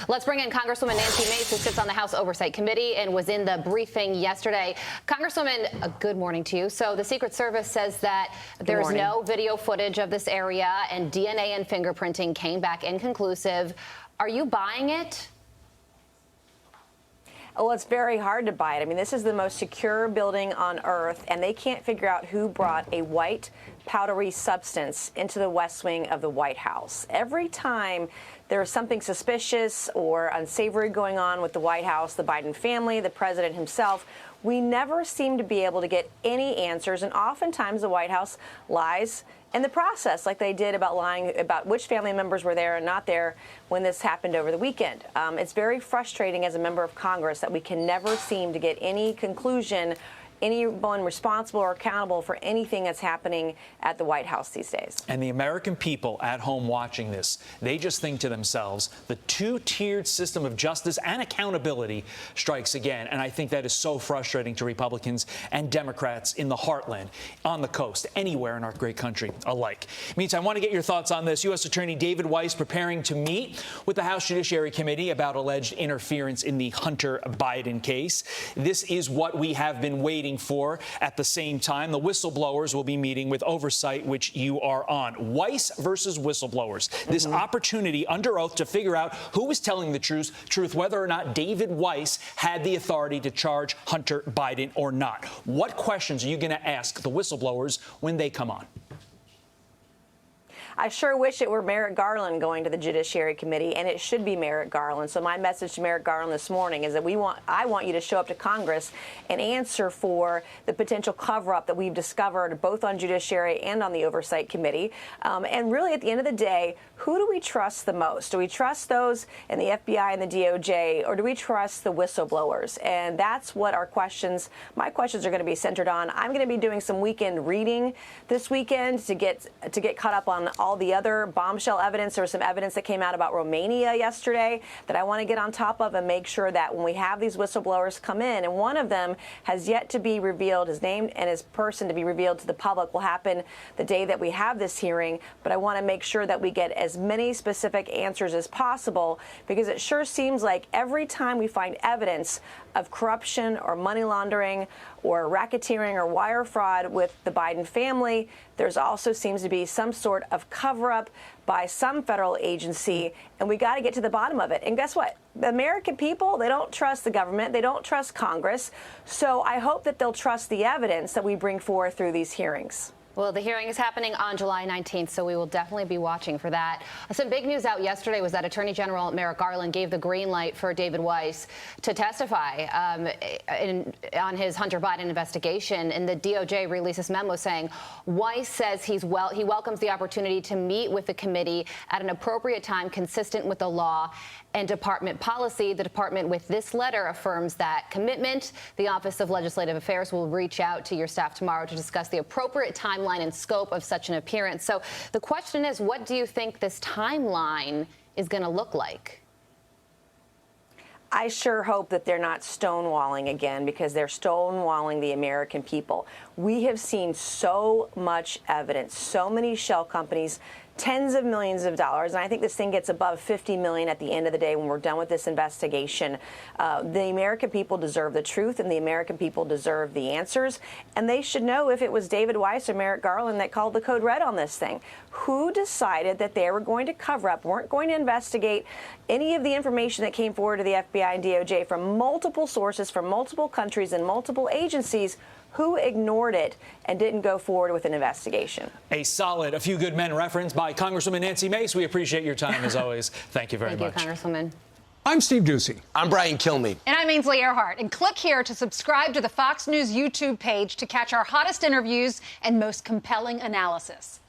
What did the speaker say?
Let's bring in Congresswoman Nancy Mace, who sits on the House Oversight Committee and was in the briefing yesterday. Congresswoman, good morning to you. So the Secret Service says that there's no video footage of this area and DNA and fingerprinting came back inconclusive. Are you buying it? Well, it's very hard to buy it. I mean, this is the most secure building on Earth, and they can't figure out who brought a white, powdery substance into the West Wing of the White House. Every time there's something suspicious or unsavory going on with the White House, the Biden family, the president himself, we never seem to be able to get any answers, and oftentimes the White House lies in the process, like they did about lying about which family members were there and not there when this happened over the weekend. It's very frustrating as a member of Congress that we can never seem to get any conclusion, anyone responsible or accountable for anything that's happening at the White House these days. And the American people at home watching this, they just think to themselves, the two-tiered system of justice and accountability strikes again. And I think that is so frustrating to Republicans and Democrats in the heartland, on the coast, anywhere in our great country alike. Meantime, I want to get your thoughts on this. U.S. Attorney David Weiss preparing to meet with the House Judiciary Committee about alleged interference in the Hunter Biden case. This is what we have been waiting for. At the same time, the whistleblowers will be meeting with oversight, which you are on. Weiss versus whistleblowers. This opportunity under oath to figure out who was telling the truth, whether or not David Weiss had the authority to charge Hunter Biden or not. What questions are you going to ask the whistleblowers when they come on? I sure wish it were Merrick Garland going to the Judiciary Committee, and it should be Merrick Garland. So my message to Merrick Garland this morning is that I want you to show up to Congress and answer for the potential cover-up that we've discovered both on Judiciary and on the Oversight Committee. And really, at the end of the day, who do we trust the most? Do we trust those in the FBI and the DOJ, or do we trust the whistleblowers? And that's what my questions are going to be centered on. I'm going to be doing some weekend reading this weekend to get caught up on all the other bombshell evidence. There was some evidence that came out about Romania yesterday that I want to get on top of and make sure that when we have these whistleblowers come in, and one of them has yet to be revealed, his name and his person to be revealed to the public will happen the day that we have this hearing. But I want to make sure that we get as many specific answers as possible, because it sure seems like every time we find evidence of corruption or money laundering or racketeering or wire fraud with the Biden family, there's also seems to be some sort of cover-up by some federal agency, and we got to get to the bottom of it. And guess what? The American people, they don't trust the government. They don't trust Congress. So I hope that they'll trust the evidence that we bring forth through these hearings. Well, the hearing is happening on July 19th, so we will definitely be watching for that. Some big news out yesterday was that Attorney General Merrick Garland gave the green light for David Weiss to testify on his Hunter Biden investigation. And the DOJ released this memo saying Weiss says he welcomes the opportunity to meet with the committee at an appropriate time consistent with the law and department policy. The department, with this letter, affirms that commitment. The Office of Legislative Affairs will reach out to your staff tomorrow to discuss the appropriate timeline and scope of such an appearance. So the question is, what do you think this timeline is going to look like? I sure hope that they're not stonewalling again, because they're stonewalling the American people. We have seen so much evidence, so many shell companies, tens of millions of dollars, and I think this thing gets above $50 million at the end of the day when we're done with this investigation. The American people deserve the truth, and the American people deserve the answers, and they should know if it was David Weiss or Merrick Garland that called the code red on this thing. Who decided that they were going to cover up, weren't going to investigate any of the information that came forward to the FBI and DOJ from multiple sources, from multiple countries and multiple agencies? Who ignored it and didn't go forward with an investigation? A solid A Few Good Men reference by Congresswoman Nancy Mace. We appreciate your time, as always. Thank you very much. Thank you, Congresswoman. I'm Steve Ducey. I'm Brian Kilmeade. And I'm Ainsley Earhart. And click here to subscribe to the Fox News YouTube page to catch our hottest interviews and most compelling analysis.